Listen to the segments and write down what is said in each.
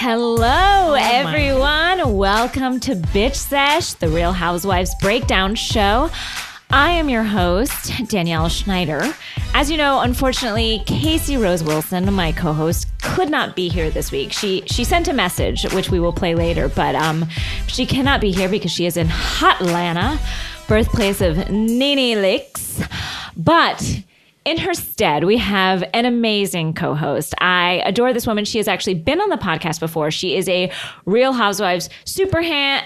Hello, everyone. Welcome to Bitch Sesh, the Real Housewives breakdown show. I am your host, Danielle Schneider. As you know, unfortunately, Kasey Rose Wilson, my co-host, could not be here this week. She sent a message, which we will play later, but she cannot be here because she is in Hotlanta, birthplace of Nene Leakes. But in her stead, we have an amazing co-host. I adore this woman. She has actually been on the podcast before. She is a Real Housewives super ham.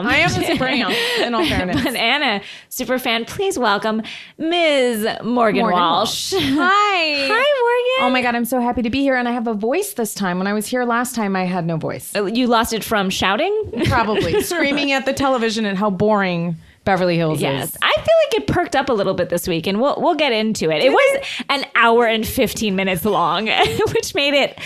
I am a super ham, in all fairness. But Anna, super fan. Please welcome Ms. Morgan Walsh. Hi. Hi, Morgan. Oh my God, I'm so happy to be here. And I have a voice this time. When I was here last time, I had no voice. You lost it from shouting? Probably. Screaming at the television at how boring Beverly Hills is. I feel like it perked up a little bit this week, and we'll get into it. It was an hour and 15 minutes long, which made it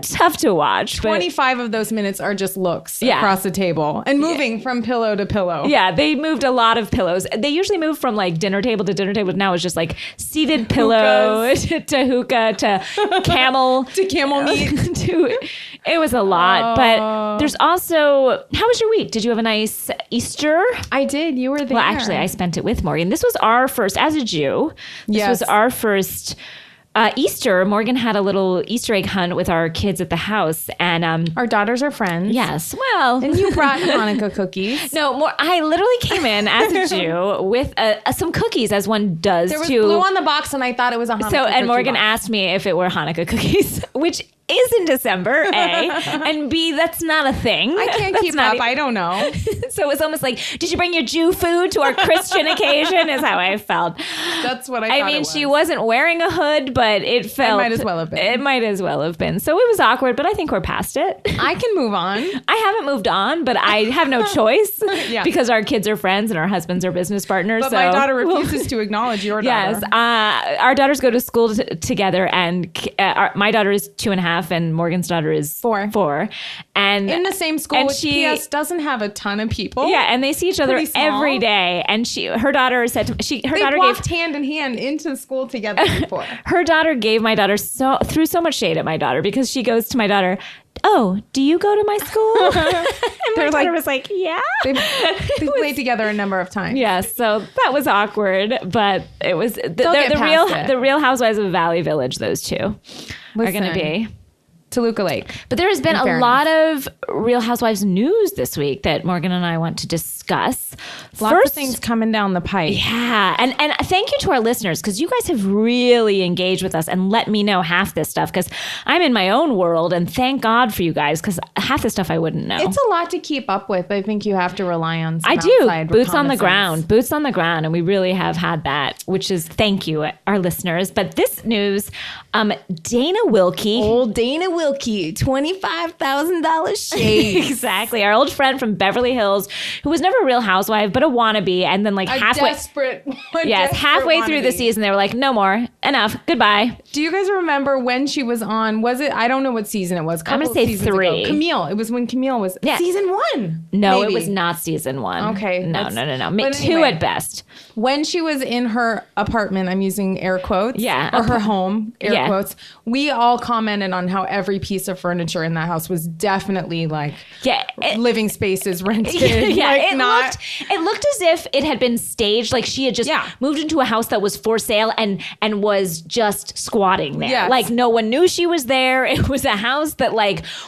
tough to watch. 25 of those minutes are just looks across the table and moving from pillow to pillow. Yeah, they moved a lot of pillows. They usually move from like dinner table to dinner table. Now it's just like seated pillow to hookah to camel to camel meat. It was a lot. But there's also, how was your week? Did you have a nice Easter? I did. You were there. Well, actually, I spent it with Morgan. This was our first, as a Jew, this was our first Easter. Morgan had a little Easter egg hunt with our kids at the house. And our daughters are friends. Yes. Well. And you brought Hanukkah cookies. No, I literally came in as a Jew with some cookies, as one does. There was blue on the box, and I thought it was a Hanukkah cookie. And Morgan box. asked me if it were Hanukkah cookies, which is in December, A, and B, that's not a thing. I can't keep up. I don't know. So it was almost like, did you bring your Jew food to our Christian occasion? Is how I felt. That's what I thought. I mean, she wasn't wearing a hood, but it felt. It might as well have been. It might as well have been. So it was awkward, but I think we're past it. I can move on. I haven't moved on, but I have no choice because our kids are friends and our husbands are business partners. But my daughter refuses to acknowledge your daughter. Yes. Our daughters go to school together, and my daughter is 2.5 and Morgan's daughter is 4. And in the same school, which she PS doesn't have a ton of people. Yeah, and they see each other every day. And her daughter said to me, her daughter walked hand in hand into school together before. Her daughter gave my daughter threw so much shade at my daughter because she goes to my daughter, "Oh, do you go to my school?" And my daughter was like, "Yeah." They played together a number of times. Yes, so that was awkward, but it was the Real Housewives of Valley Village. Those two are going to be Toluca Lake. But there has been a lot of Real Housewives news this week that Morgan and I want to discuss. Lots of things coming down the pipe. Yeah. And thank you to our listeners, because you guys have really engaged with us and let me know half this stuff, because I'm in my own world, and thank God for you guys, because half this stuff I wouldn't know. It's a lot to keep up with. I think you have to rely on some boots on the ground. And we really have had that, which is thank you, our listeners. But this news, Dana Wilkie. Old Dana Wilkie, $25,000 shade. Exactly. Our old friend from Beverly Hills, who was never a Real Housewife, but a wannabe. And then halfway through the season, they were like, no more, enough, goodbye. Do you guys remember when she was on, I don't know what season it was. I'm going to say 3. Camille. It was when Camille was season 1. No, maybe. It was not season 1. Okay. No. 2 anyway, at best. When she was in her apartment, I'm using air quotes. Yeah. Or her home, air quotes. We all commented on how every piece of furniture in that house was definitely living spaces rented. It looked as if it had been staged. Like she had just moved into a house that was for sale and was just squatting there. Yes. Like no one knew she was there. It was a house that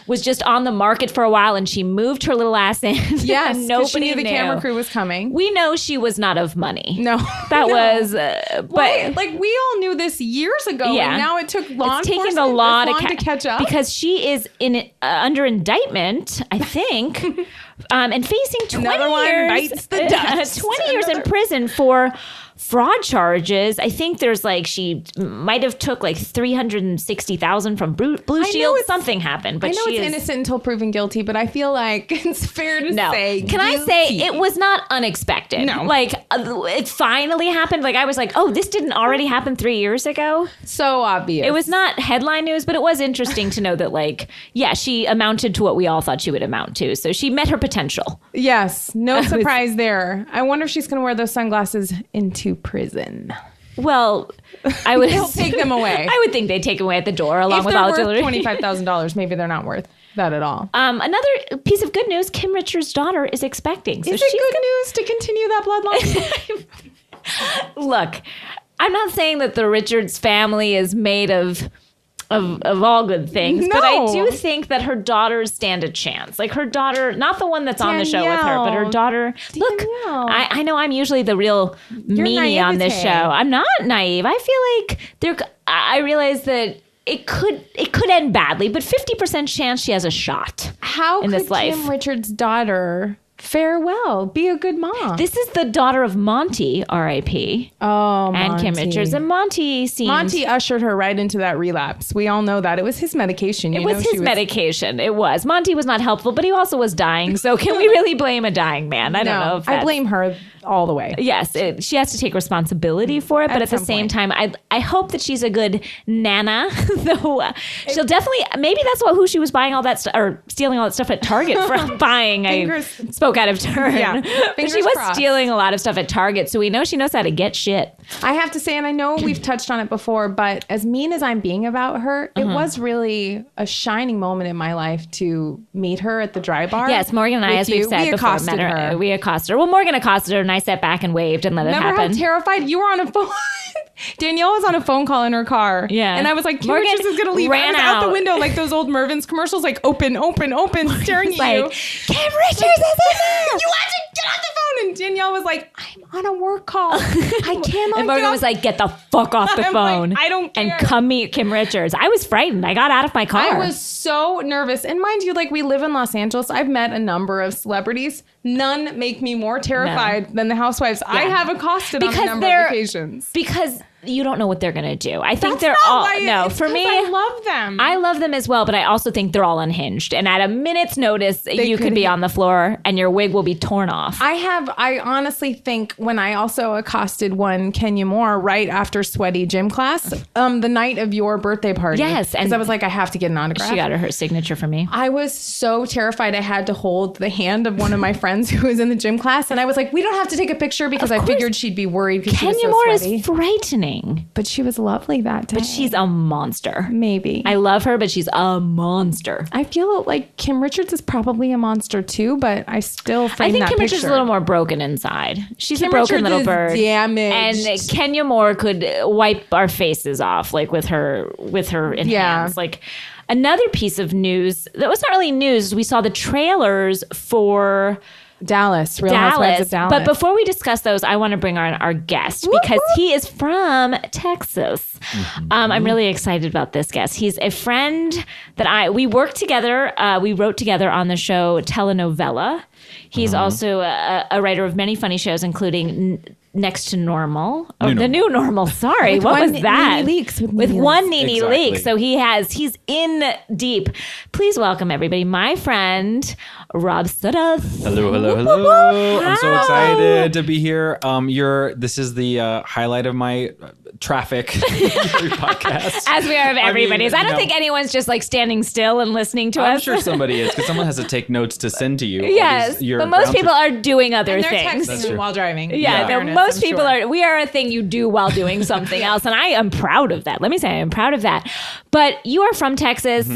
was just on the market for a while, and she moved her little ass in. Yes, and nobody she knew the camera crew was coming. We know she was not of money. No, that was. But we all knew this years ago. Yeah. And now it took law enforcement a lot to catch up, because she is under indictment, I think, and facing 20 years. Bites the dust. 20 years in prison for fraud charges. I think there's she might have took $360,000 from Blue Shield. Something happened, but I know it's innocent until proven guilty. But I feel like it's fair to say. Can I say it was not unexpected? No, it finally happened. I was like, oh, this didn't already happen 3 years ago. So obvious. It was not headline news, but it was interesting to know that she amounted to what we all thought she would amount to. So she met her potential. Yes, no surprise there. I wonder if she's going to wear those sunglasses into prison. Well, I would They'll take them away. I would think they'd take them away at the door along with all the jewelry. $25,000, maybe they're not worth that at all. Another piece of good news, Kim Richards' daughter is expecting. So is it good news to continue that bloodline? Look, I'm not saying that the Richards family is made of all good things, but I do think that her daughters stand a chance. Like her daughter, not the one that's on the show with her, but her daughter. Danielle. Look, I know I'm usually the real meanie on this show. I'm not naive. I feel like I realize that it could end badly, but 50% chance she has a shot. How in this life. Kim Richards' daughter farewell, be a good mom? This is the daughter of Monty, R.I.P. Oh, and Monty. Kim Richards. And Monty ushered her right into that relapse. We all know that. It was his medication. It was his medication. It was. Monty was not helpful, but he also was dying. So can we really blame a dying man? I don't know. I blame her all the way. Yes, she has to take responsibility for it. But at the same time, I hope that she's a good nana. Though she'll definitely, maybe that's who she was buying all that stuff, or stealing all that stuff at Target from buying. I spoke out of turn. Yeah. But she was stealing a lot of stuff at Target. So we know she knows how to get shit. I have to say, and I know we've touched on it before, but as mean as I'm being about her, it was really a shining moment in my life to meet her at the dry bar. Yes, Morgan and I, as we've said before, met her. We accosted her. Well, Morgan accosted her and I sat back and waved and let it happen. Remember how terrified you were on a phone? Danielle was on a phone call in her car. Yeah. And I was like, Kim Richards is going to leave. I was out the window like those old Mervyn's commercials, like open, staring at you. Kim Richards is in there. You have to get off the phone. And Danielle was like, I'm on a work call. I cannot. And Morgan was like, get the fuck off the phone. Like, I don't care. And come meet Kim Richards. I was frightened. I got out of my car. I was so nervous. And mind you, like, we live in Los Angeles. I've met a number of celebrities. None make me more terrified than the housewives I have accosted on a number of occasions. Because you don't know what they're going to do. I think they're all, for me, I love them. I love them as well, but I also think they're all unhinged. And at a minute's notice, you could be on the floor and your wig will be torn off. I honestly think when I also accosted one Kenya Moore right after sweaty gym class, the night of your birthday party. Yes. And I was like, I have to get an autograph. She got her signature from me. I was so terrified I had to hold the hand of one of my friends who was in the gym class. And I was like, we don't have to take a picture because I figured she'd be worried because she was so Kenya sweaty. Moore is frightening. But she was lovely that day. But she's a monster. Maybe. I love her, but she's a monster. I feel like Kim Richards is probably a monster too, but I still frame that I think Kim picture. Richards is a little more broken inside. She's Kim a broken Richards little bird. Damaged. And Kenya Moore could wipe our faces off, like with her in hands. Like another piece of news that was not really news. We saw the trailers for Dallas, Real Housewives of Dallas. But before we discuss those, I want to bring on our guest because he is from Texas. I'm really excited about this guest. He's a friend that we worked together. We wrote together on the show Telenovela. He's also a writer of many funny shows, including Next to Normal. The New Normal. Sorry, what was that? With one Nene leak. So he's in deep. Please welcome everybody, my friend Rob Sudduth. Hello. I'm so excited to be here. This is the highlight of my traffic podcast. As we are of everybody's. I don't think anyone's just like standing still and listening to us. I'm sure somebody is because someone has to take notes to send to you. Yes, but most people are doing other things. They're texting while driving. Most people are. We are a thing you do while doing something else, and I am proud of that. Let me say I am proud of that. But you are from Texas.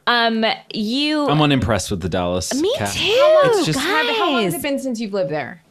I'm unimpressed with the Dallas. Me cat. too. It's just, How long has it been since you've lived there?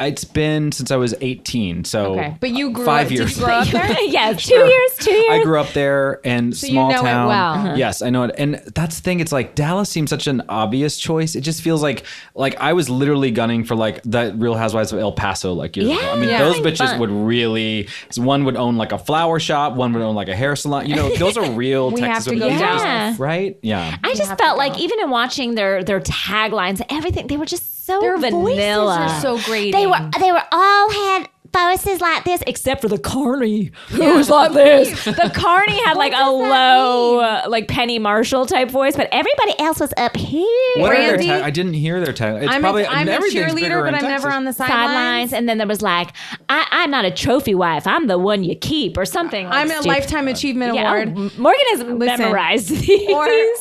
It's been since I was 18, so but you grew 5 up, years. Did you grow up there? Yes, 2 years. I grew up there in small you know town. it well. Yes, I know it, and that's the thing. It's like Dallas seems such an obvious choice. It just feels like I was literally gunning for like the Real Housewives of El Paso years ago. I mean, those bitches would really. One would own like a flower shop. One would own like a hair salon. Those are real Texas. Have to go down. Right? Yeah. I just felt like even in watching their taglines, everything they were just so Their vanilla. voices are so great. They were all had voices like this, except for the Carney, who was like this. The Carney had like a low, like Penny Marshall type voice, but everybody else was up here. What are their I didn't hear their tag. I'm a cheerleader, but I'm never on the sidelines. And then there was like, I'm not a trophy wife. I'm the one you keep, or something. Like I'm a Lifetime Achievement Award. Morgan has memorized these.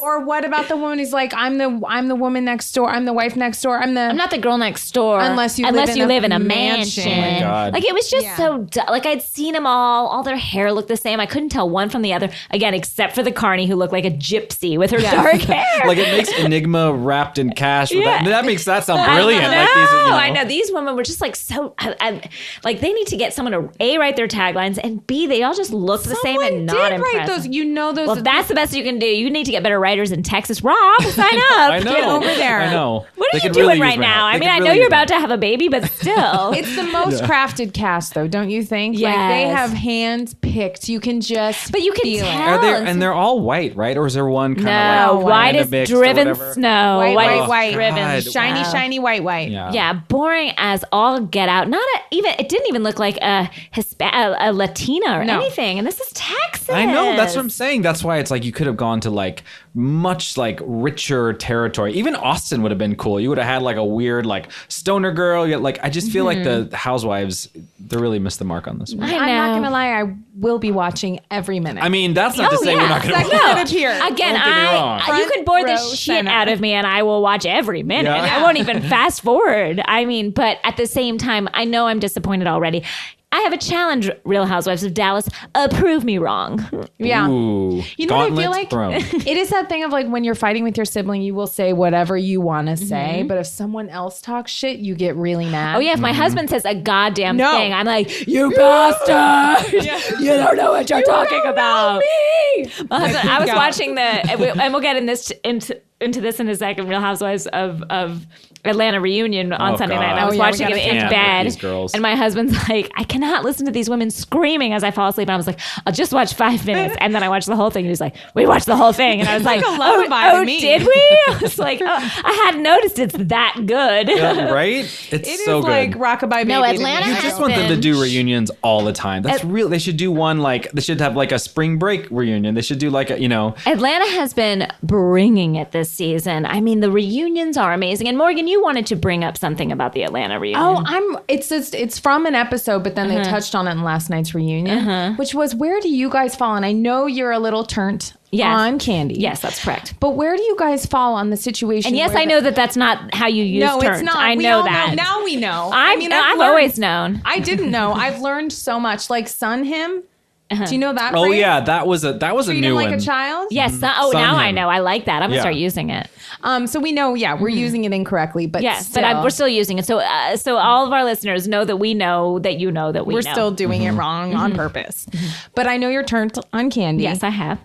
Or what about the woman who's like, I'm the woman next door. I'm the wife next door. I'm not the girl next door. Unless you live in a mansion. Oh my God. Like it was just so like I'd seen them all their hair looked the same. I couldn't tell one from the other again, except for the Carney who looked like a gypsy with her dark hair. Like it makes Enigma wrapped in cash. That makes that sound brilliant. I know these women were just like so like they need to get someone to A, write their taglines, and B, they all just looked the same and not impressive. Those. Well, that's the best you can do. You need to get better writers in Texas. Rob, sign up. I know. Get over there. I know. What are you doing right now? I mean, I know you're about to have a baby, but still. It's the most crafted cast, though, don't you think? Yes. Like, they have hands picked. You can just But you can feel tell. And they're all white, right? Or is there one kind of like white is driven snow. White. Driven. Shiny, white. Yeah, boring as all get out. It didn't even look like a Latina or anything. And this is Texas. I know. That's what I'm saying. That's why it's like you could have gone to like much like richer territory. Even Austin would have been cool. You would have had like a weird like stoner girl. Like I just feel like the Housewives, they really missed the mark on this one. I'm not gonna lie, I will be watching every minute. I mean, that's not to say we're not gonna watch. Again, you could bore the shit out of me and I will watch every minute. Yeah. I won't even fast forward. I mean, but at the same time, I know I'm disappointed already. I have a challenge, Real Housewives of Dallas. Prove me wrong. Yeah. Ooh, you know what I feel like? It is that thing of like when you're fighting with your sibling, you will say whatever you want to say. But if someone else talks shit, you get really mad. Oh, yeah. If my husband says a goddamn thing, I'm like, you bastard. You don't know what you're talking about. My husband, I was watching and we'll get into this in a second, Real Housewives of Atlanta reunion on Sunday night. And I was watching it in bed. And my husband's like, I cannot listen to these women screaming as I fall asleep. And I was like, I'll just watch 5 minutes. And then I watched the whole thing. And he was like, we watched the whole thing. And I was like, did we? I was like, I hadn't noticed it's that good. Yeah, right? It's so good. Like Rockabye Baby. No, Atlanta You just want them to do reunions all the time. That's real. They should do one like, they should have like a spring break reunion. They should do like a, Atlanta has been bringing it this season. I mean, the reunions are amazing. And Morgan, you wanted to bring up something about the Atlanta reunion. It's from an episode, but then they touched on it in last night's reunion, which was, where do you guys fall? And I know you're a little turnt on Candy. Yes, that's correct. But where do you guys fall on the situation? And yes, I know that's not how you use turnt. It's not. I know that. Now we know. I've always known. I didn't know. I've learned so much. Like sun him. Do you know that phrase? Oh yeah, that was a new one. Like a child? Yes. Now I know. I like that. I'm gonna start using it. So we know, we're using it incorrectly, but we're still using it. So all of our listeners know that we know that you know that we're still doing it wrong on purpose. But I know you're turned on Candy. Yes, I have.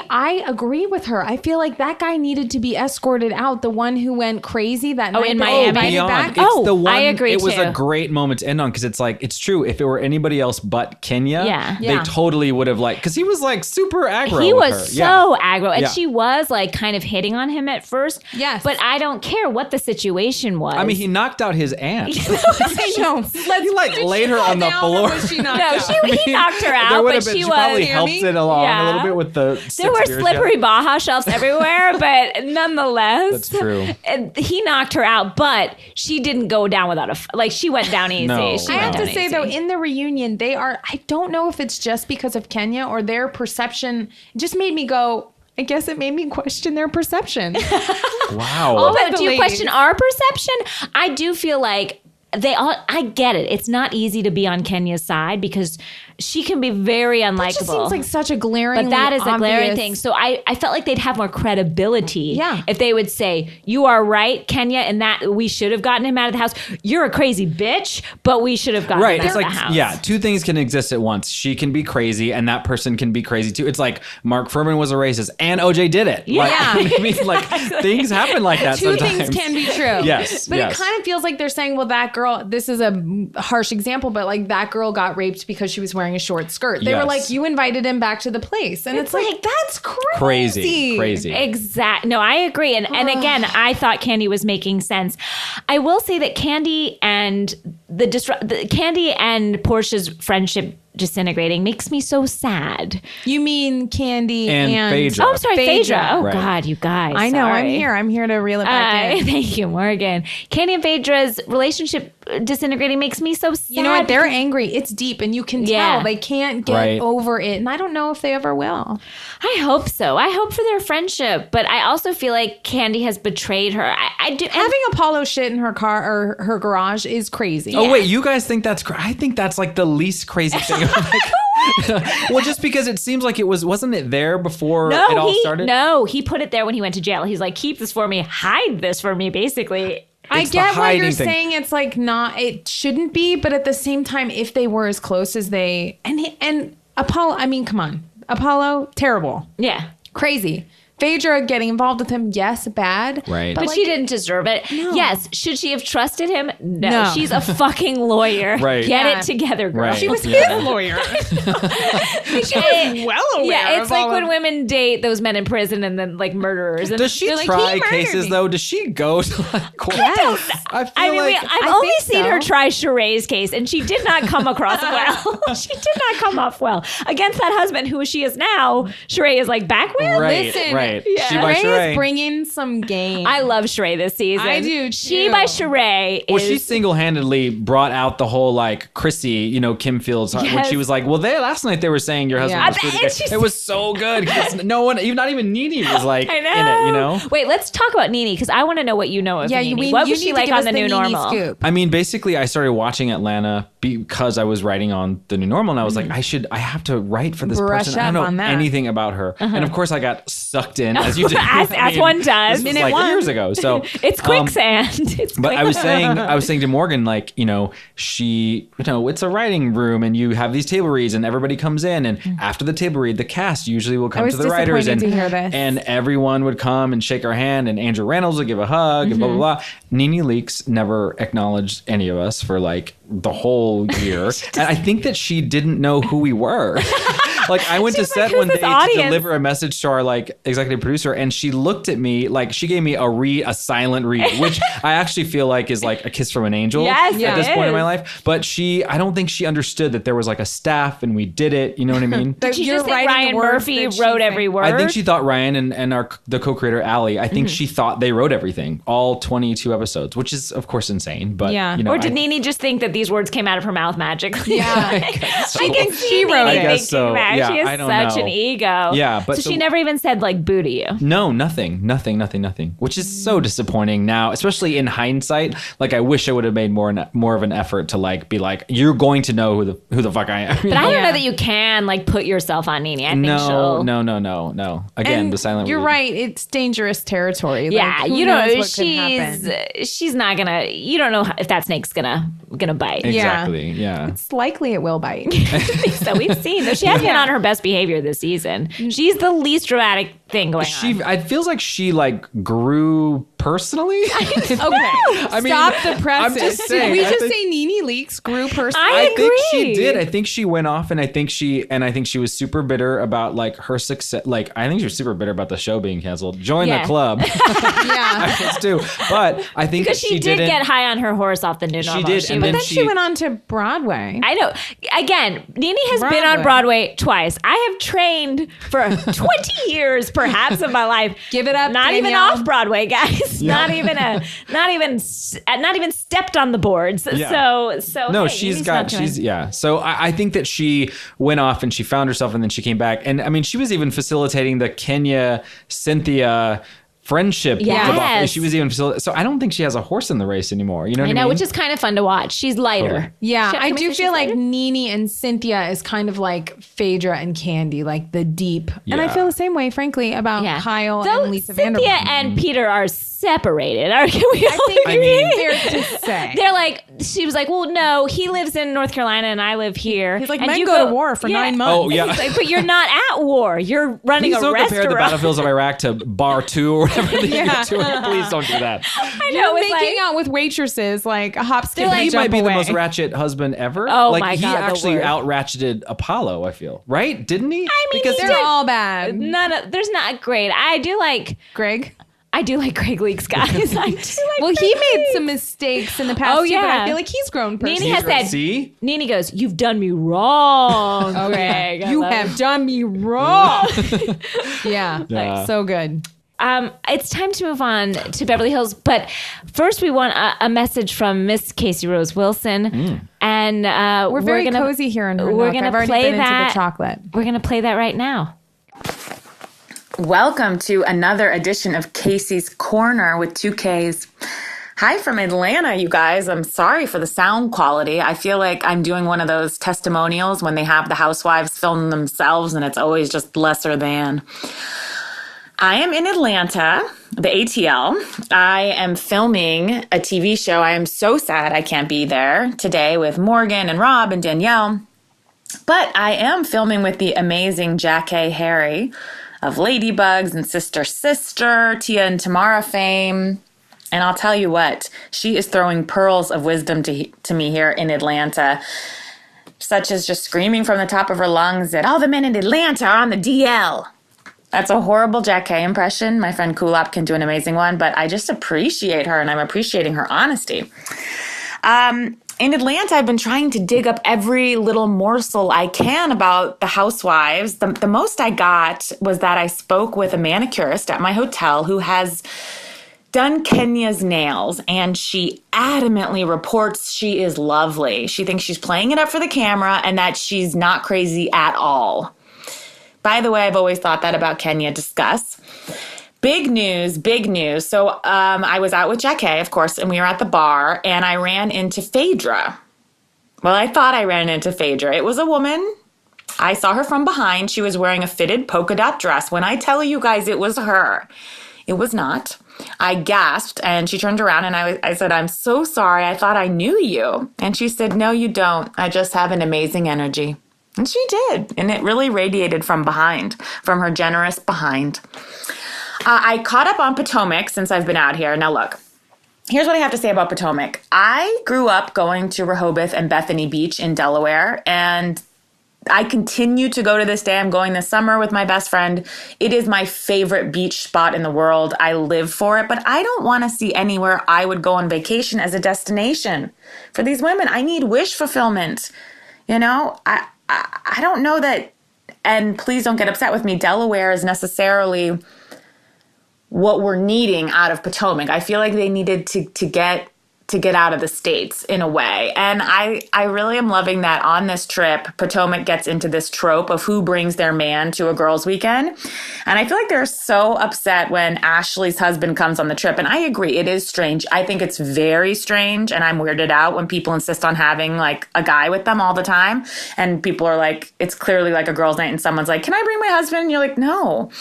I agree with her. I feel like that guy needed to be escorted out. The one who went crazy that night. In Miami. Back. It's the one, I agree. It was a great moment to end on because it's like it's true. If it were anybody else but Kenya, they totally would have because he was like super aggro. He was so aggro, and Yeah. she was like kind of hitting on him at first. Yes, but I don't care what the situation was. I mean, he knocked out his aunt. I know. He laid her on the floor. He knocked her out, but she probably helped it along a little bit with the. There were slippery Baja shelves everywhere, but nonetheless, that's true. He knocked her out, but she didn't go down without she went down easy. No. I have to say though, in the reunion, they are. I don't know if it's just because of Kenya or their perception. It just made me go. I guess it made me question their perception. Wow. Do you question our perception? I do feel like I get it. It's not easy to be on Kenya's side because she can be very unlikable. It just seems like such a glaring. But that is a glaring thing. So I felt like they'd have more credibility if they would say, you are right, Kenya, and that we should have gotten him out of the house. You're a crazy bitch, but we should have gotten him out of the house. Yeah, two things can exist at once. She can be crazy and that person can be crazy too. It's like Mark Furman was a racist and OJ did it. Yeah. I mean, things happen like that Two sometimes. things can be true. Yes. But it kind of feels like they're saying, well, that girl, this is a harsh example, but like that girl got raped because she was wearing a short skirt. They were like, you invited him back to the place. And it's like that's crazy. Exactly. No, I agree. And again, I thought Candy was making sense. I will say that Candy and Candy and Portia's friendship disintegrating makes me so sad. You mean Candy and Phaedra. Oh, I'm sorry, Phaedra. Oh, right. God, you guys. I know. Sorry. I'm here to reel it back in. Thank you, Morgan. Candy and Phaedra's relationship disintegrating makes me so sad. You know what? They're angry. It's deep, and you can tell they can't get over it. And I don't know if they ever will. I hope so. I hope for their friendship, but I also feel like Kandi has betrayed her. I do. Having Apollo shit in her car or her garage is crazy. Oh wait, you guys think that's I think that's like the least crazy thing. Well, just because it seems like wasn't it there before it all started? No, he put it there when he went to jail. He's like, keep this for me, hide this for me, basically. I get why you're saying it's like it shouldn't be, but at the same time, if they were as close as they and Apollo, I mean, come on, Apollo, terrible, crazy. Phaedra getting involved with him, yes, bad. Right. But she didn't deserve it. No. Yes. Should she have trusted him? No. She's a fucking lawyer. Right. Get it together, girl. Right. She was his lawyer. She was well aware. Yeah, it's like when women date those men in prison and then like murderers. And does she try cases though? Does she go to like court? Yes. I've only seen her try Sheree's case, and she did not come across well. She did not come off well against that husband who she is now. Sheree is like back with. Listen. Right. Yeah. Sheree is bringing some game. I love Sheree this season. I do too. She by Sheree Well, she single-handedly brought out the whole like Chrissy, Kim Fields, when she was like, well, last night they were saying your husband was pretty. It was so good because no one, even not even Nene was like in it, Wait, let's talk about Nene because I want to know what you know of Nene. What was she like on the new normal? Scoop. I mean, basically, I started watching Atlanta because I was writing on the new normal, and I was like, I have to write for this person. I don't know anything about her, and of course, I got sucked in as you did. As one does. This was like years ago. So it's quicksand. But I was saying to Morgan, like, she, it's a writing room and you have these table reads and everybody comes in, and after the table read, the cast usually will come to the writers and everyone would come and shake our hand, and Andrew Reynolds would give a hug and blah, blah, blah. Nene Leakes never acknowledged any of us for like the whole year. And I think that she didn't know who we were. Like I went to set one day to deliver a message to our like executive producer, and she looked at me like she gave me a silent read, which I actually feel like is like a kiss from an angel at this point in my life. But I don't think she understood that there was like a staff and we did it. You know what I mean? Did she just think Ryan Murphy wrote every word? I think she thought Ryan and the co-creator Allie, I think she thought they wrote everything, all 22 episodes, which is of course insane. But or did Nene just think that these words came out of her mouth magically? Yeah, I think she wrote it. I guess so. Yeah, she has such an ego. Yeah, but so she never even said like boo to you. No, nothing. Which is so disappointing now, especially in hindsight. Like I wish I would have made more of an effort to like be like, you're going to know who the fuck I am. But I don't know that you can like put yourself on Nene. I think no. Again, and the silent. You're right. It's dangerous territory. Yeah, like, you know, she's not gonna. You don't know if that snake's gonna bite. Exactly. Yeah. It's likely it will bite. So we've seen though she has been on her best behavior this season. She's the least dramatic thing going on. It feels like she like grew personally. Okay, stop the presses. I'm just saying. Did we just say Nene Leakes grew personally? I think she did. I think she went off, and I think she was super bitter about like her success. Like I think she was super bitter about the show being canceled. Join the club. I was too. But I think because she did get high on her horse off the new normal. She did, but then she went on to Broadway. I know. Again, Nene has been on Broadway twice. I have trained for 20 years, perhaps, of my life. Give it up, Not Danielle. even off Broadway, guys. Yeah. Not even stepped on the boards. Yeah. So no, So I think that she went off and she found herself, and then she came back, and I mean, she was even facilitating the Kenya Cynthia friendship debacle. She was even so I don't think she has a horse in the race anymore. You know what I mean? Which is kind of fun to watch. She's lighter. Totally. Yeah, I do feel like Nene and Cynthia is kind of like Phaedra and Kandi, like the deep. Yeah. And I feel the same way, frankly, about Kyle and Lisa Vanderpump. Cynthia and Peter are separated. Can we all agree? Fair to say. They're like, she was like, well, no, he lives in North Carolina and I live here. He's like, men go to war for 9 months. Oh, yeah. Like, but you're not at war. You're running a restaurant. Please don't compare the battlefields of Iraq to Bar 2 or whatever they do. Please don't do that. I know. You're making out with waitresses like a hop, skip, and he jump might be away. the most ratchet husband ever. Oh, like, my God. He actually out-ratcheted Apollo, I feel. Right? Didn't he? I mean, because they're all bad. There's not great. I do like Greg. I do like Greg Leakes, guys. I do like he made some mistakes in the past too, but I feel like he's grown personally. Nene has said, See? Nene goes, you've done me wrong, Greg. You have done me wrong. Yeah. So good. it's time to move on to Beverly Hills. But first, we want a message from Miss Kasey Rose Wilson. And we're very cozy here in her We're going to play that. Into the chocolate. We're going to play that right now. Welcome to another edition of Kasey's Korner with 2 Ks. Hi from Atlanta, you guys. I'm sorry for the sound quality. I feel like I'm doing one of those testimonials when they have the housewives film themselves and it's always just lesser than. I am in Atlanta, the ATL. I am filming a TV show. I am so sad I can't be there today with Morgan and Rob and Danielle. But I am filming with the amazing Jackee Harry of Ladybugs and Sister, Tia and Tamara fame. And I'll tell you what, she is throwing pearls of wisdom to me here in Atlanta, such as just screaming from the top of her lungs that all the men in Atlanta are on the DL. That's a horrible Jackee impression. My friend Kulop can do an amazing one, but I just appreciate her, and I'm appreciating her honesty. In Atlanta, I've been trying to dig up every little morsel I can about the housewives. The most I got was that I spoke with a manicurist at my hotel who has done Kenya's nails, and she adamantly reports she is lovely. She thinks she's playing it up for the camera and that she's not crazy at all. By the way, I've always thought that about Kenya. Discuss. Big news, big news. So I was out with Jackee, of course, and we were at the bar, and I ran into Phaedra. Well, I thought I ran into Phaedra. It was a woman. I saw her from behind. She was wearing a fitted polka dot dress. When I tell you guys it was her, it was not. I gasped, and she turned around, and I said, "I'm so sorry. I thought I knew you." And she said, "No, you don't. I just have an amazing energy." And she did, and it really radiated from behind, from her generous behind. I caught up on Potomac since I've been out here. Now, look, here's what I have to say about Potomac. I grew up going to Rehoboth and Bethany Beach in Delaware, and I continue to go to this day. I'm going this summer with my best friend. It is my favorite beach spot in the world. I live for it, but I don't want to see anywhere I would go on vacation as a destination. For these women, I need wish fulfillment. You know, I don't know that, and please don't get upset with me, Delaware is necessarily what we're needing out of Potomac. I feel like they needed to get out of the States in a way. And I really am loving that on this trip, Potomac gets into this trope of who brings their man to a girls' weekend. And I feel like they're so upset when Ashley's husband comes on the trip. And I agree, it is strange. I think it's very strange. And I'm weirded out when people insist on having like a guy with them all the time. And people are like, it's clearly like a girls' night and someone's like, "Can I bring my husband?" And you're like, no.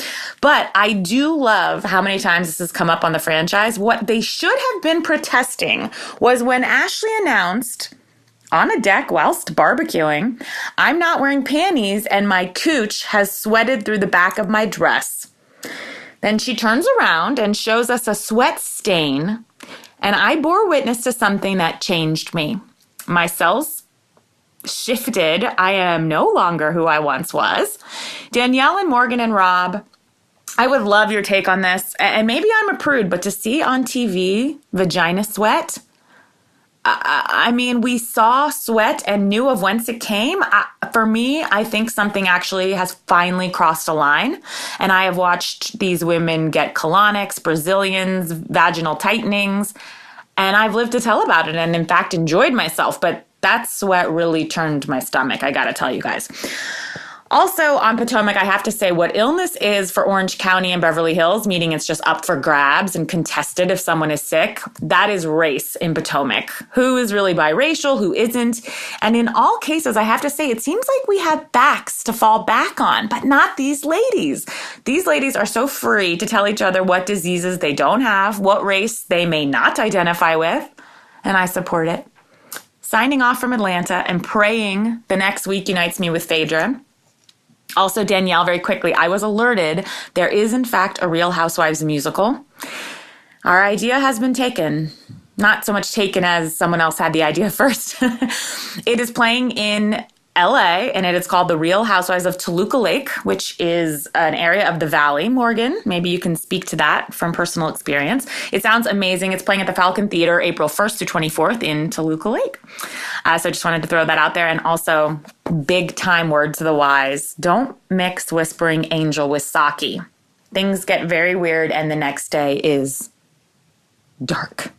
But I do love how many times this has come up on the franchise. What they should have been protesting was when Ashley announced on a deck whilst barbecuing, "I'm not wearing panties and my cooch has sweated through the back of my dress." Then she turns around and shows us a sweat stain, and I bore witness to something that changed me. My cells shifted. I am no longer who I once was. Danielle and Morgan and Rob, I would love your take on this. And maybe I'm a prude, but to see on TV vagina sweat, I mean, we saw sweat and knew of whence it came. For me, I think something actually has finally crossed a line. And I have watched these women get colonics, Brazilians, vaginal tightenings, and I've lived to tell about it and, in fact, enjoyed myself. But that sweat really turned my stomach, I gotta tell you guys. Also on Potomac, I have to say what illness is for Orange County and Beverly Hills, meaning it's just up for grabs and contested if someone is sick. That is race in Potomac. Who is really biracial, who isn't? And in all cases, I have to say, it seems like we have facts to fall back on, but not these ladies. These ladies are so free to tell each other what diseases they don't have, what race they may not identify with, and I support it. Signing off from Atlanta and praying the next week unites me with Phaedra. Also, Danielle, very quickly, I was alerted there is, in fact, a Real Housewives musical. Our idea has been taken. Not so much taken as someone else had the idea first. It is playing in LA, and it is called The Real Housewives of Toluca Lake, which is an area of the Valley. Morgan, maybe you can speak to that from personal experience. It sounds amazing. It's playing at the Falcon Theater April 1st to 24th in Toluca Lake. So I just wanted to throw that out there. And also, big time word to the wise, don't mix Whispering Angel with sake. things get very weird, and the next day is dark.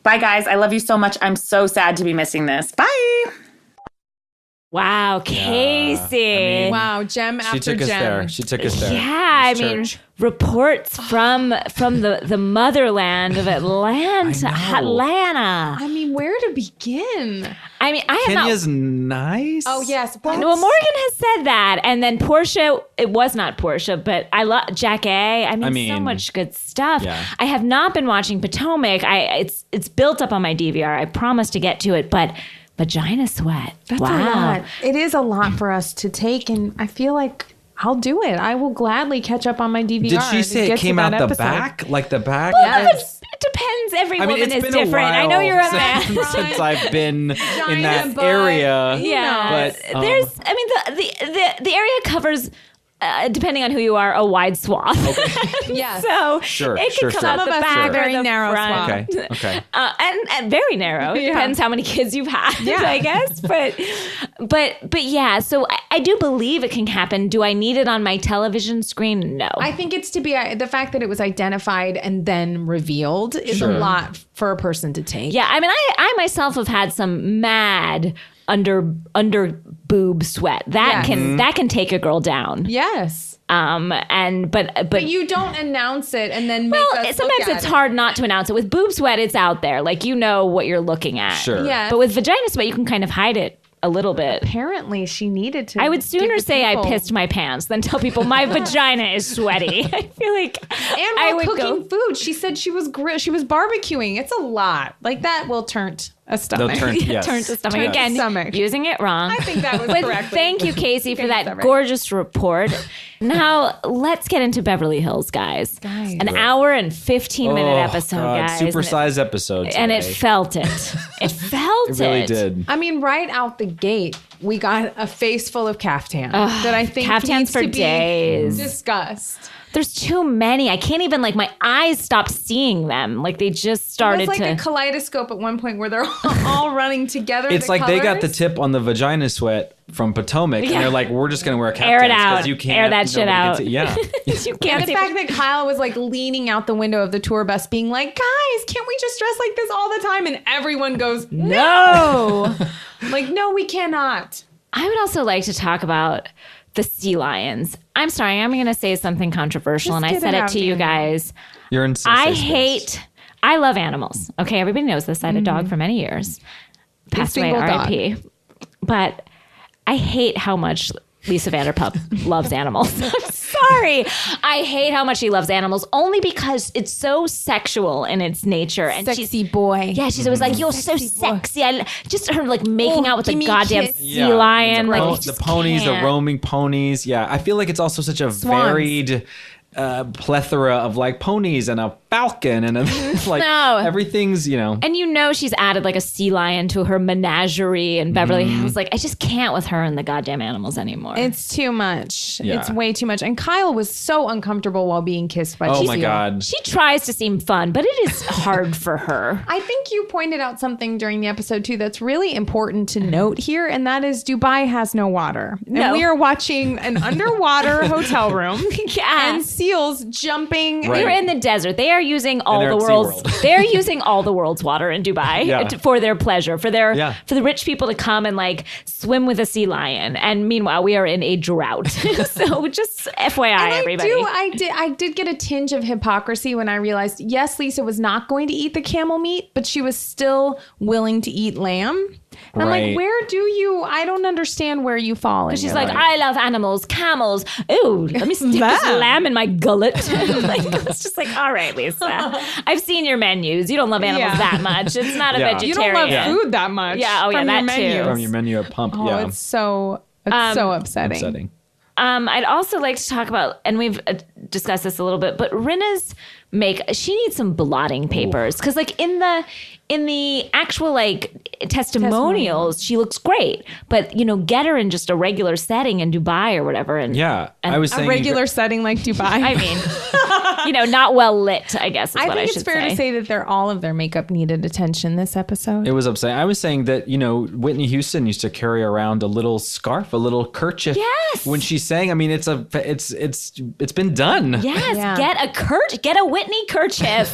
Bye, guys. I love you so much. I'm so sad to be missing this. Bye. Wow, Kasey. Wow, gem after gem. She took us there. Yeah, I mean, reports from the motherland of Atlanta. I mean, where to begin? I mean, Kenya's nice. Oh, yes. Well, Morgan has said that. And then Portia, it was not Portia, but I love Jackee. I mean, so much good stuff. Yeah. I have not been watching Potomac. It's built up on my DVR. I promised to get to it, but vagina sweat. That's a lot. It is a lot for us to take, and I feel like I'll do it. I will gladly catch up on my DVR. Did she say it came out the back? Like the back? Well, yes. It depends. Every woman is different. I know you're a man. Since I've been in that area. Yeah. But the area covers, depending on who you are, a wide swath. Okay. Yes. So it can come out the back, very or the narrow front. swath. Okay. And very narrow. It depends how many kids you've had, I guess. But yeah. So I do believe it can happen. Do I need it on my television screen? No. I think it's to be the fact that it was identified and then revealed is a lot for a person to take. Yeah. I mean, I myself have had some mad under boob sweat that can take a girl down. Yes. But you don't announce it and then make us sometimes it's hard not to announce it. With boob sweat, it's out there, like you know what you're looking at. Sure. Yeah. But with vagina sweat, you can kind of hide it a little bit. Apparently, she needed to. I would sooner say I pissed my pants than tell people my vagina is sweaty. I feel like I would cooking food. She said she was barbecuing. It's a lot. Like that will turn a stomach. Turn to stomach. Again, using it wrong. I think that was correct. Thank you, Kasey, for that gorgeous report. Now, let's get into Beverly Hills, guys. An hour and 15-minute episode, guys. Supersized episode today. And it felt it. It felt it. It really did. I mean, right out the gate, we got a face full of caftan that I think caftans needs for to days. be discussed. There's too many. I can't even, my eyes stopped seeing them. Like, they just started to... It was like a kaleidoscope at one point where they're all running together. It's like they got the tip on the vagina sweat from Potomac, and they're like, we're just going to wear caftans. Air it out. You can't, air that shit out. Yeah. You can't. And the fact that Kyle was leaning out the window of the tour bus being like, guys, can't we just dress like this all the time? And everyone goes, no. No, we cannot. I would also like to talk about the sea lions. I'm sorry, I'm going to say something controversial, and I said it to you guys. You're in I love animals. Okay, everybody knows this. I had a dog for many years. Passed away, R.I.P. But I hate how much Lisa Vanderpump loves animals. I'm sorry. I hate how much she loves animals, only because it's so sexual in its nature. And sexy boy. Yeah, she's always like, you're sexy so sexy. Just her making out with the goddamn sea lion. The ponies, the roaming ponies. Yeah, I feel like it's also such a varied plethora of ponies and a falcon and everything's, And she's added a sea lion to her menagerie in Beverly Hills. I just can't with her and the goddamn animals anymore. It's too much. Yeah. It's way too much. And Kyle was so uncomfortable while being kissed by Gio. Oh my God. She tries to seem fun, but it is hard for her. I think you pointed out something during the episode too that's really important to note here, and that is Dubai has no water. No. And we are watching an underwater hotel room. And seals jumping. Right. We're in the desert. They are using all the world's. They're using all the world's water in Dubai for their pleasure, for the rich people to come and swim with a sea lion. And meanwhile, we are in a drought. So just FYI, everybody. I did get a tinge of hypocrisy when I realized, yes, Lisa was not going to eat the camel meat, but she was still willing to eat lamb. And I'm like, where do you? I don't understand where you fall. She's like, I love animals, camels. Ooh, let me stick this lamb in my gullet. It's just all right, Lisa. I've seen your menus. You don't love animals that much. It's not a vegetarian. You don't love food that much. Yeah. Oh, yeah, that too. From your menu at Pump. Oh, it's so upsetting. I'd also like to talk about, and we've discussed this a little bit, but Rinna's she needs some blotting papers because in the actual testimonials, she looks great, but get her in just a regular setting in Dubai or whatever. And I was saying a regular setting like Dubai. I mean, not well lit, I guess is what I should say. I think it's fair to say that all of their makeup needed attention this episode. It was upsetting. I was saying that, Whitney Houston used to carry around a little scarf, a little kerchief. Yes. When she sang. I mean, it's been done. Yes. Yeah. Get a Whitney kerchief.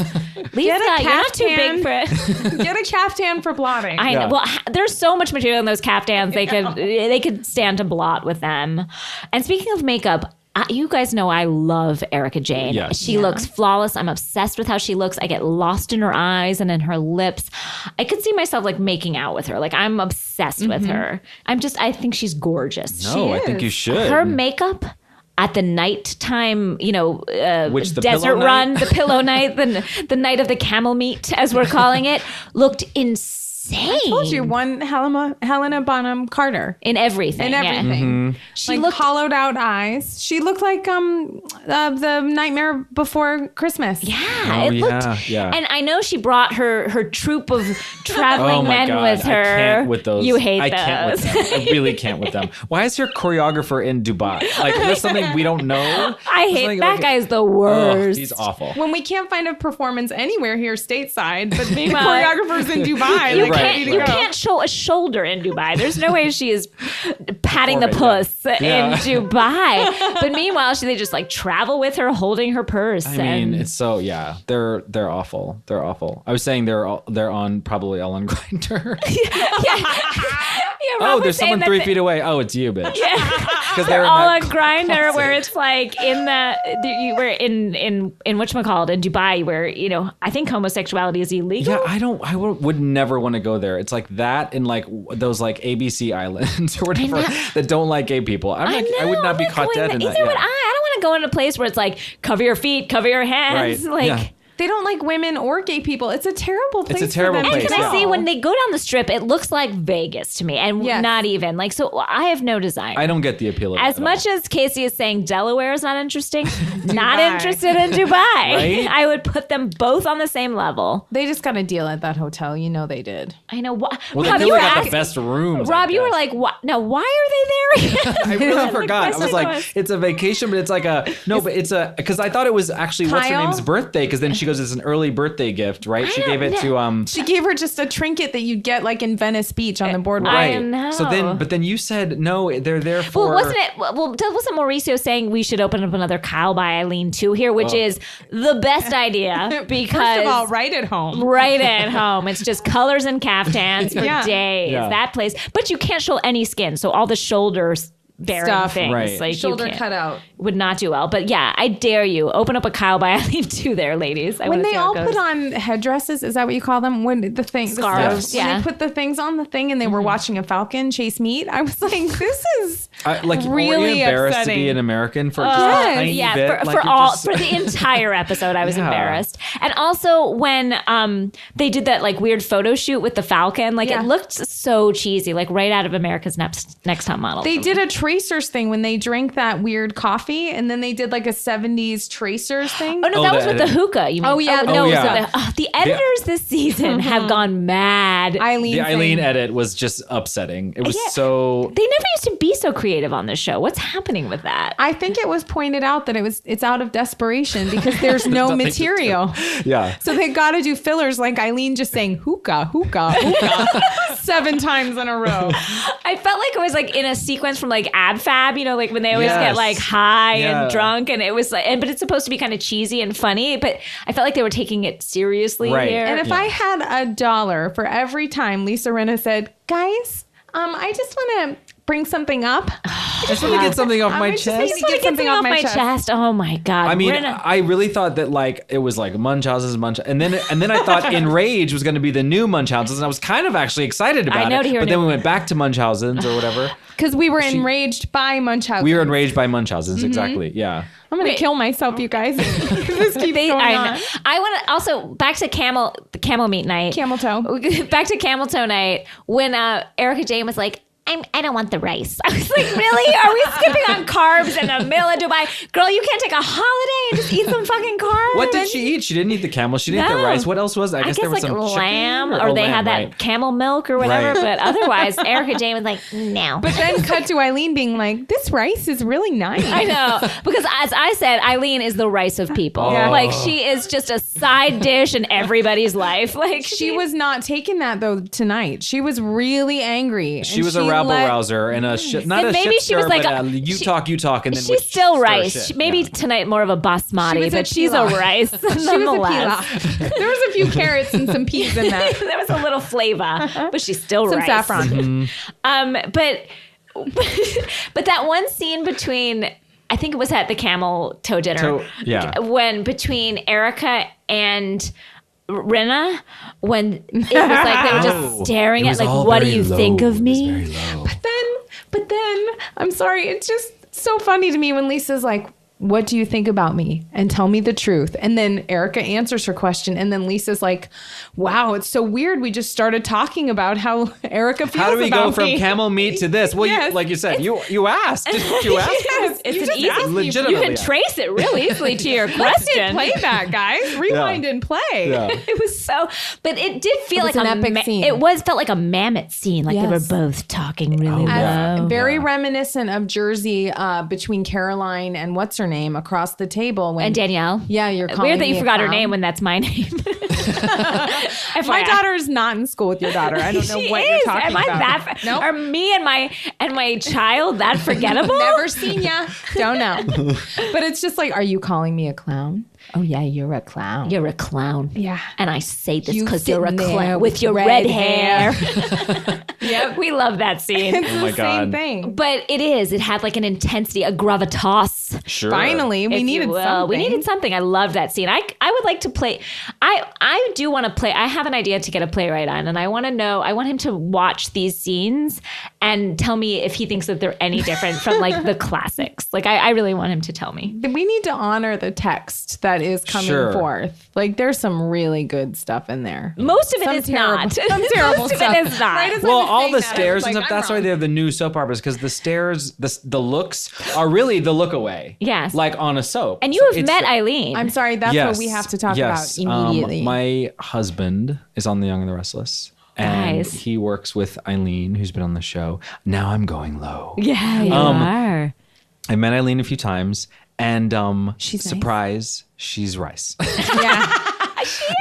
Lisa, you're not too big for it. Get a caftan for blotting. I know. Well, there's so much material in those caftans. They could stand to blot with them. And speaking of makeup, you guys know I love Erika Jayne. Yes. She looks flawless. I'm obsessed with how she looks. I get lost in her eyes and in her lips. I could see myself making out with her. I'm obsessed with her. I think she's gorgeous. No, I think you should. Her makeup at the nighttime, the desert run, the pillow night, the night of the camel meat, as we're calling it, looked insane. I told you, one Helena Bonham Carter in everything. Yeah. Mm-hmm. She looked hollowed out eyes. She looked like the Nightmare Before Christmas. Yeah, it looked. Yeah. And I know she brought her troupe of traveling men with her. I can't with those. You hate those. I can't with them. I really can't with them. Why is your choreographer in Dubai? Is there something we don't know? I hate that guy's the worst. He's awful. When we can't find a performance anywhere here stateside, but the choreographer's in Dubai. You can't show a shoulder in Dubai. There's no way she is patting the puss in Dubai. But meanwhile, they just travel with her, holding her purse. I mean, it's so they're awful. They're awful. I was saying they're on probably all on Grindr. Yeah, there's someone 3 feet away. Oh, it's you, bitch. Yeah, because they're all on Grindr, where it's in whatchamacallit, in Dubai, where I think homosexuality is illegal. Yeah, I would never want to go there. It's like that in those ABC islands or whatever that don't like gay people. I would not be caught dead in that. Either would I. I don't want to go in a place where it's cover your feet, cover your hands, They don't like women or gay people. It's a terrible place. It's a terrible place. And can I say, when they go down the strip, it looks like Vegas to me, and not even so. I have no desire. I don't get the appeal of it. As much as Kasey is saying Delaware is not interesting, not interested in Dubai. Right? I would put them both on the same level. They just got a deal at that hotel. They did. I know. Well, Rob, you got the best rooms. Rob, you were like, "What? Now, why are they there?" I really forgot. I was like, "It's a vacation, but it's because I thought it was actually what's her name's birthday." Because then she goes, "It's an early birthday gift, right?" She gave it to She gave her just a trinket that you'd get in Venice Beach on the boardwalk. Right. I know. So then you said no, they're there for. Well, wasn't Mauricio saying we should open up another Kyle by Eileen too here, which is the best idea because first of all, right at home. Right at home. It's just colors and caftans for days. Yeah. That place, but you can't show any skin, so all the shoulders. Bearing things shoulder cut out would not do well. But I dare you open up a Kyle by Eileen too there, ladies. When they all put on headdresses, is that what you call them? When the thing scarves, when they put the things on the thing and they were watching a falcon chase meat, I was like, this is really embarrassed upsetting. To be an American for just a tiny bit. For the entire episode, I was embarrassed. And also when they did that weird photo shoot with the falcon, it looked so cheesy, right out of America's Next Top Model. They did a Tracers thing when they drank that weird coffee, and then they did a 70s Tracers thing. Oh no, that was with the hookah. You mean? Oh yeah, the editors this season have gone mad. The Eileen edit was just upsetting. It was so. They never used to be so creative on this show. What's happening with that? I think it was pointed out that it's out of desperation because there's no material. Yeah. So they got to do fillers like Eileen just saying hookah, hookah, hookah 7 times in a row. I felt like it was in a sequence from Ab Fab, when they always get high and drunk, and it was but it's supposed to be kind of cheesy and funny, but I felt like they were taking it seriously here. And if I had $1 for every time Lisa Rinna said, guys, I just want to bring something up. I just want to get something off my chest. I just want to get something off my chest. Oh my God. I mean, I really thought that it was Munchausen's and then I thought Enrage was going to be the new Munchausen's, and I was kind of actually excited about it. But then we went back to Munchausen's or whatever. Because we were enraged by Munchausen. We were enraged by Munchausen's, exactly. Yeah. I'm going to kill myself, you guys. This keeps going on. I want to also back to camel meat night. Camel toe. Back to camel toe night when Erika Jayne was like, I I don't want the rice. I was like, really? Are we skipping on carbs in the middle of Dubai? Girl, you can't take a holiday and just eat some fucking carbs. What did she eat? She didn't eat the camel. She didn't eat the rice. What else was it? I guess there was like some lamb, or they had that camel milk or whatever. But otherwise, Erica Jane was like, no. But then cut to Eileen being like, this rice is really nice. I know. Because as I said, Eileen is the rice of people. Yeah. Like, she is just a side dish in everybody's life. Like, she was not taking that though tonight. She was really angry. She was a rabble rouser and a not a maybe shit she was stir, like but you talk, and then she's still rice. Maybe tonight more of a basmati, but she's a rice nonetheless. There was a few carrots and some peas in that. There was a little flavor, but she's still some rice. Saffron. But that one scene between, I think it was at the camel toe dinner. When between Erica and Rinna, when it was like they were just staring at, like, what do you think of me? But then, I'm sorry, it's just so funny to me when Lisa's like, what do you think about me? And tell me the truth. And then Erica answers her question. And then Lisa's like, wow, it's so weird. We just started talking about how Erica feels about me. How do we go from camel meat to this? Well, yes. like you said, you asked. Didn't you ask? Yes, it's an easy, legitimately. you can trace it real easily to your question. Play that, guys. Rewind and play. Yeah. It was so, but it did feel like an epic scene. It felt like a mammoth scene. Like they were both talking really low. Very reminiscent of Jersey between Caroline and what's her name across the table. And Danielle. Yeah, you're calling weird that you me forgot a her clown. name when that's my name. My daughter is not in school with your daughter. I don't know what you're talking about. Am I that? Nope. Are me and my child that forgettable? Never seen ya. Don't know. But it's just like, are you calling me a clown? Oh yeah, you're a clown. You're a clown. Yeah. And I say this because you're a clown with your red hair. Yep. We love that scene. It's my the God. same thing. But it had like an intensity, a gravitas. Sure. Finally, we needed something. We needed something. I love that scene. I would like to play. I do want to play. I have an idea to get a playwright on, and I want to know. I want him to watch these scenes and tell me if he thinks that they're any different from like the classics. Like I really want him to tell me. We need to honor the text that is coming forth. Like there's some really good stuff in there. Most of it is not. Some terrible Most stuff. Of it is not. Right, well, all the stares and stuff, that's why they're the new soap operas, because the stares, the looks are really the look away. Yes. Like on a soap. And you have met Eileen. I'm sorry, that's what we have to talk about immediately. My husband is on The Young and the Restless. And he works with Eileen, who's been on the show. Now I'm going low. Yeah, you are. I met Eileen a few times, and she's surprise, she's rice. Yeah.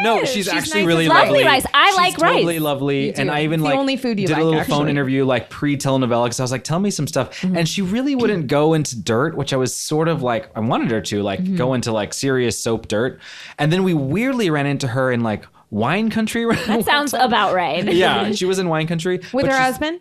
No, she's actually nice. really lovely. Rice. I like rice. Totally lovely. And I even it's the only food you did like, a little actually. phone interview like pre-telenovela because I was like, tell me some stuff. And she really wouldn't go into dirt, which I was sort of like, I wanted her to like go into like serious soap dirt. And then we weirdly ran into her in like wine country. That sounds about right. Yeah, she was in wine country. With her husband?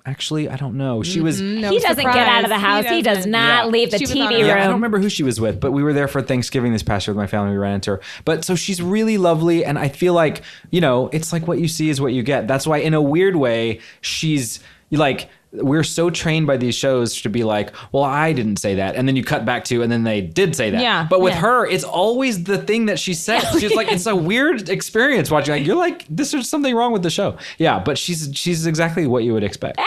Actually, I don't know. She was. He doesn't get out of the house. He does not leave the TV room. Yeah, I don't remember who she was with, but we were there for Thanksgiving this past year with my family. We ran into her. But so she's really lovely. And I feel like, it's like what you see is what you get. That's why in a weird way, she's like, we're so trained by these shows to be like, well, I didn't say that. And then you cut back to, and then they did say that. Yeah. But with her, it's always the thing that she said. She's like, it's a weird experience watching. Like, you're like, there's something wrong with the show. Yeah. But she's exactly what you would expect.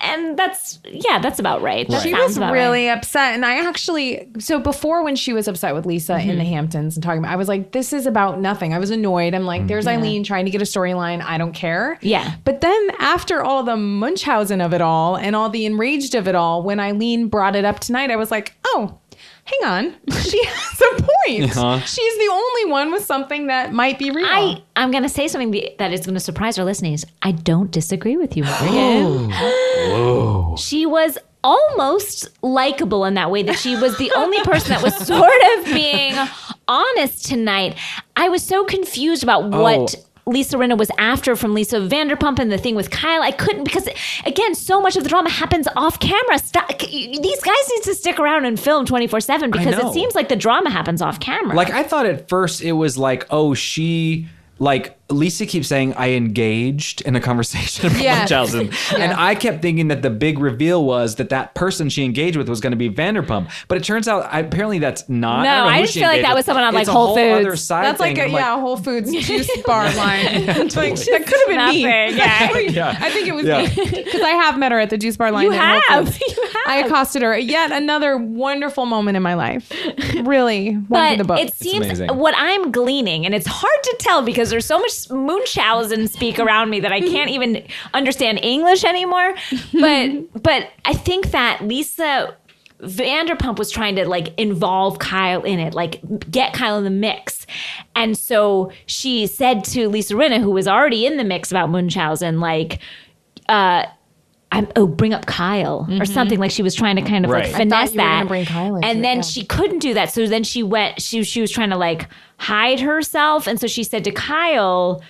And that's about right. That she was really upset. And I actually, so before when she was upset with Lisa in the Hamptons and talking about, I was like, this is about nothing. I was annoyed. I'm like, there's Eileen trying to get a storyline. I don't care. Yeah. But then after all the Munchausen of it all and all the enraged of it all, when Eileen brought it up tonight, I was like, oh, hang on. She has a point. She's the only one with something that might be real. I'm going to say something that is going to surprise our listeners. I don't disagree with you, Morgan. Whoa. She was almost likable in that way, that she was the only person that was sort of being honest tonight. I was so confused about what Lisa Rinna was after from Lisa Vanderpump and the thing with Kyle. I couldn't, because again, so much of the drama happens off camera. These guys need to stick around and film 24/7 because it seems like the drama happens off camera. Like I thought at first it was like, oh, she like Lisa keeps saying, I engaged in a conversation about Munchausen. And I kept thinking that the big reveal was that person she engaged with was going to be Vanderpump. But it turns out, apparently that's not. No, I just feel like that was someone on like Whole Foods. That's like a Whole Foods juice bar line. Like, that could have been me. Yeah. I think it was me. Because I have met her at the juice bar line. You have. I accosted her. Yet another wonderful moment in my life. Really. One for the book. It seems what I'm gleaning, and it's hard to tell because there's so much Munchausen speak around me that I can't even understand English anymore. But I think that Lisa Vanderpump was trying to like involve Kyle in it, like get Kyle in the mix. And so she said to Lisa Rinna, who was already in the mix about Munchausen, like, bring up Kyle or something. Like she was trying to kind of like finesse that. Bring Kyle into and then she couldn't do that. So then she was trying to like hide herself. And so she said to Kyle,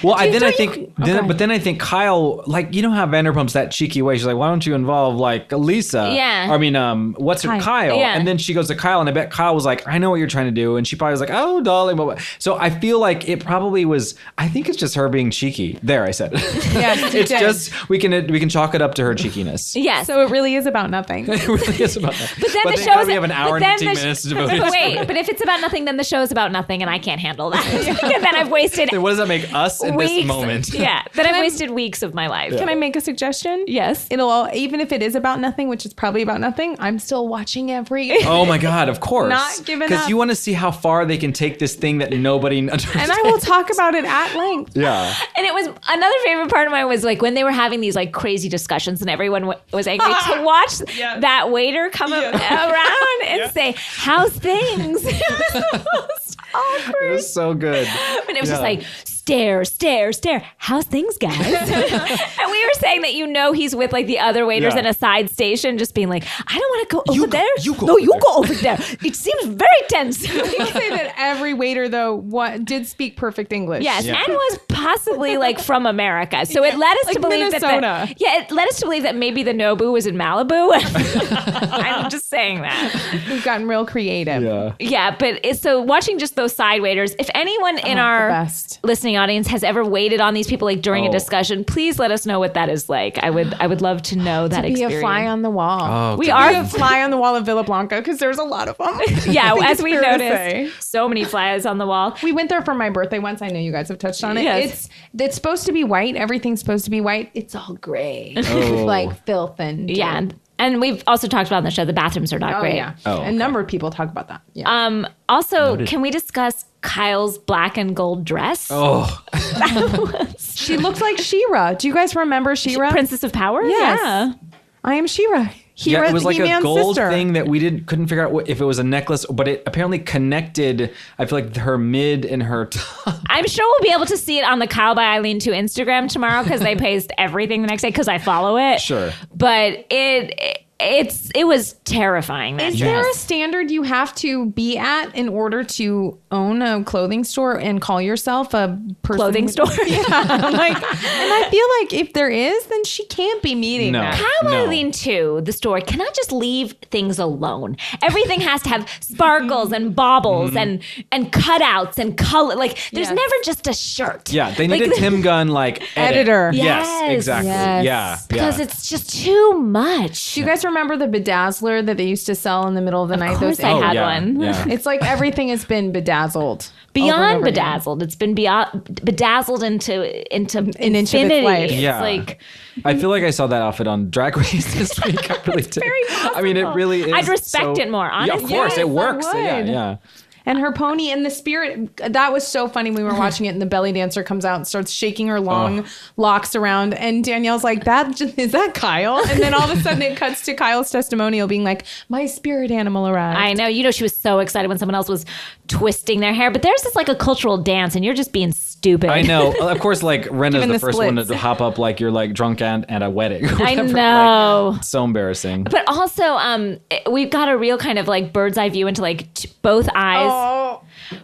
but then I think Kyle, like, you know how Vanderpump's that cheeky way. She's like, why don't you involve like Lisa? Yeah. I mean, Kyle. Yeah. And then she goes to Kyle, and I bet Kyle was like, I know what you're trying to do. And she probably was like, oh, darling. Blah, blah. So I feel like it probably was, I think it's just her being cheeky. There, I said it. Yes, it's just, we can chalk it up to her cheekiness. Yes. So it really is about nothing. It really is about nothing. But then the show we have an hour and 15 minutes to devote. But if it's about nothing, then the show's about nothing, and I can't handle that. And then I've wasted. Then what does that make us in this moment? Yeah, then I've wasted weeks of my life. Can I make a suggestion? Yes. Even if it is about nothing, which is probably about nothing, I'm still watching every. Oh my God, of course. Not giving up. Because you want to see how far they can take this thing that nobody understands. And I will talk about it at length. Yeah. And it was another favorite part of mine was like when they were having these like crazy discussions and everyone was angry to watch that waiter come around and say, how's things? It was the most awkward. It was so good. And it was just like, stare. How's things, guys? And we were saying that he's with like the other waiters in a side station, just being like, I don't want to go over there. You go over there. It seems very tense. I will say that every waiter though did speak perfect English. Yes, and was possibly like from America. So it led us like to believe Minnesota. it led us to believe that maybe the Nobu was in Malibu. I'm just saying that. We've gotten real creative. Yeah, but so watching just those side waiters, if anyone in our listening audience has ever waited on these people like during a discussion, please let us know what that is like. I would love to know that experience. Be a fly on the wall. Oh, we are a fly on the wall of Villa Blanca because there's a lot of them. Yeah, as we noticed, so many flies on the wall. We went there for my birthday once. I know you guys have touched on it. Yes. It's supposed to be white. Everything's supposed to be white. It's all gray. Like filth and And we've also talked about on the show the bathrooms are not great. Yeah. A number of people talk about that. Yeah. Also, can we discuss Kyle's black and gold dress? Oh. She looks like She-Ra. Do you guys remember She-Ra? Princess of Power? Yes. Yeah. I am She-Ra. It was like He-Man's a gold sister. thing that we couldn't figure out if it was a necklace, but it apparently connected, I feel like, her mid and her top. I'm sure we'll be able to see it on the Kyle by Eileen 2 Instagram tomorrow because they post everything the next day because I follow it. Sure. But it was terrifying. Is there a standard you have to be at in order to own a clothing store and call yourself a clothing store? Yeah. I'm like, and I feel like if there is, then she can't be meeting that. Kyle Eileen 2, the store, cannot just leave things alone. Everything has to have sparkles and baubles and cutouts and color. Like there's never just a shirt. Yeah, they need a Tim Gunn like editor. Yes, exactly. Yes. Yeah, because it's just too much. Do you guys remember the bedazzler that they used to sell in the middle of the night? Of course I had one. Yeah. It's like everything has been bedazzled. Beyond bedazzled. It's been bedazzled into infinity. Life. It's like I feel like I saw that outfit on Drag Race this week. I really did. very possible. I mean, it really is. I'd respect it more, honestly. Yeah, of course, Yes, it works. I would. Yeah. And her pony and the spirit, that was so funny. We were watching it and the belly dancer comes out and starts shaking her long locks around. And Danielle's like, is that Kyle? And then all of a sudden it cuts to Kyle's testimonial being like, my spirit animal arrived. I know. She was so excited when someone else was twisting their hair. But there's this like a cultural dance and you're just being stupid. I know. Of course, like Rena's the first one to hop up like you're like drunk at a wedding. I know. Like, so embarrassing. But also, we've got a real kind of like bird's eye view into like both eyes.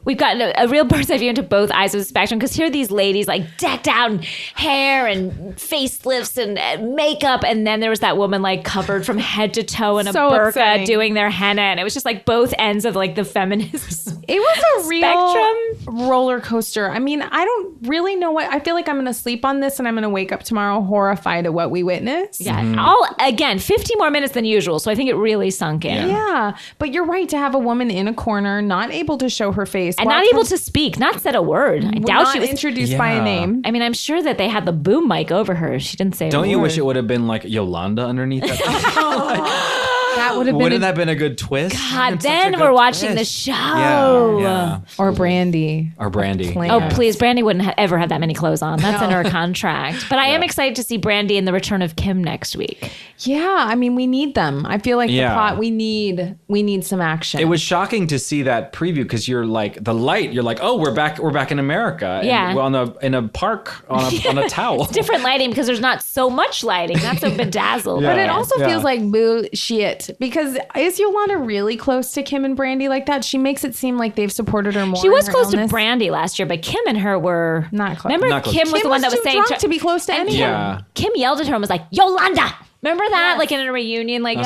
we've gotten a real bird's eye view into both eyes of the spectrum, because here are these ladies like decked out in hair and facelifts and makeup, and then there was that woman like covered from head to toe in a burqa doing their henna, and it was just like both ends of like the feminist it was a real roller coaster. I mean, I don't really know what, I feel like I'm going to sleep on this and I'm going to wake up tomorrow horrified at what we witnessed. Yeah. Again, 50 more minutes than usual, so I think it really sunk in. Yeah, but you're right, to have a woman in a corner, not able to show her face. And not able to speak, not said a word. I doubt she was introduced by a name. I mean, I'm sure that they had the boom mic over her. She didn't say a word. Don't you wish it would have been like Yolanda underneath that? That would have Wouldn't that been a good twist? God, then we're watching the show. Yeah. Or Brandy. Oh, please. Brandy wouldn't ever have that many clothes on. That's in her contract. But I am excited to see Brandy and the return of Kim next week. Yeah, I mean, we need them. I feel like the plot, we need some action. It was shocking to see that preview, because you're like, the light, you're like, oh, we're back in America. Yeah. And we're in a park on a towel. It's different lighting because there's not so much lighting. Not so bedazzled. But it also feels like bullshit, because is Yolanda really close to Kim and Brandy like that? She makes it seem like they've supported her more. She was close to Brandy last year, but Kim and her were not close. Remember, Kim was the one that was saying to be close to anyone. Kim yelled at her and was like, Yolanda. Remember that? Like in a reunion, like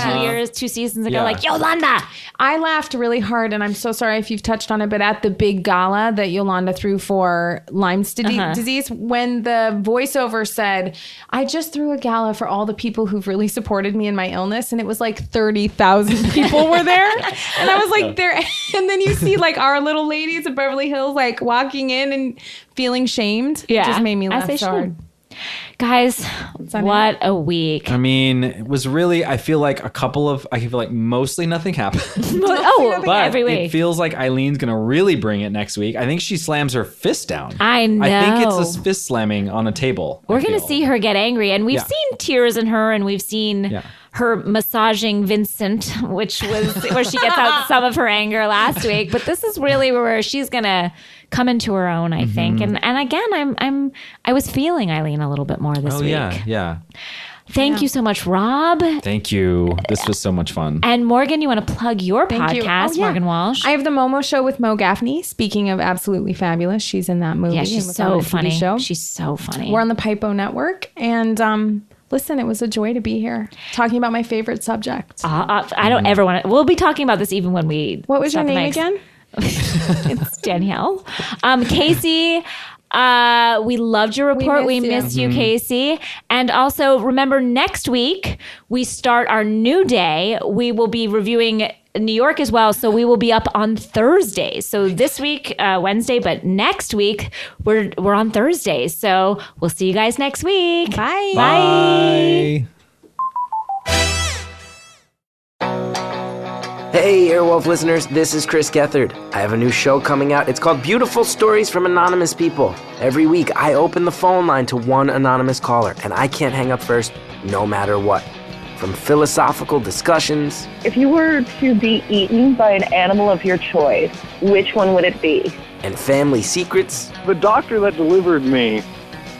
2 seasons ago, like, Yolanda. I laughed really hard, and I'm so sorry if you've touched on it, but at the big gala that Yolanda threw for Lyme's disease, when the voiceover said, I just threw a gala for all the people who've really supported me in my illness, and it was like 30,000 people were there. And I was like, there. And then you see like our little ladies of Beverly Hills like walking in and feeling shamed. Yeah. It just made me laugh so hard. Guys, what a week. I mean, it was really, I feel like mostly nothing happened. But every week. It feels like Eileen's going to really bring it next week. I think she slams her fist down. I know. I think it's a fist slamming on a table. We're going to see her get angry. And we've seen tears in her, and we've seen her massaging Vincent, which was where she gets out some of her anger last week. But this is really where she's going to come into her own, I think. And again, I was feeling Eileen a little bit more this week. Yeah. Thank you so much, Rob. Thank you. This was so much fun. And Morgan, you want to plug your podcast, Morgan Walsh? I have the Momo Show with Mo Gaffney. Speaking of absolutely fabulous, she's in that movie. Yeah, she's so funny. She's so funny. We're on the Pipo Network, and listen, it was a joy to be here talking about my favorite subject. I don't ever want to. We'll be talking about this even when we. What was your name again? It's Danielle. Kasey, we loved your report. We miss you, Kasey. And also, remember, next week we start our new day. We will be reviewing New York as well, so we will be up on Thursdays. So this week, Wednesday, but next week we're on Thursdays. So we'll see you guys next week. Bye. Bye. Hey, Earwolf listeners, this is Chris Gethard. I have a new show coming out. It's called Beautiful Stories from Anonymous People. Every week, I open the phone line to one anonymous caller, and I can't hang up first, no matter what. From philosophical discussions. If you were to be eaten by an animal of your choice, which one would it be? And family secrets. The doctor that delivered me,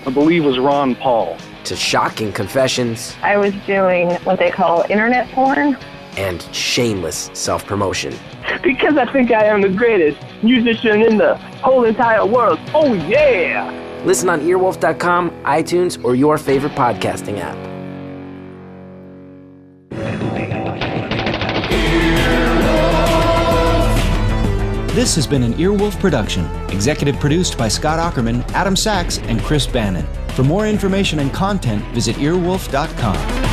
I believe, was Ron Paul. To shocking confessions. I was doing what they call internet porn. And shameless self-promotion. Because I think I am the greatest musician in the whole entire world. Oh, yeah! Listen on earwolf.com, iTunes, or your favorite podcasting app. This has been an Earwolf production. Executive produced by Scott Aukerman, Adam Sachs, and Chris Bannon. For more information and content, visit earwolf.com.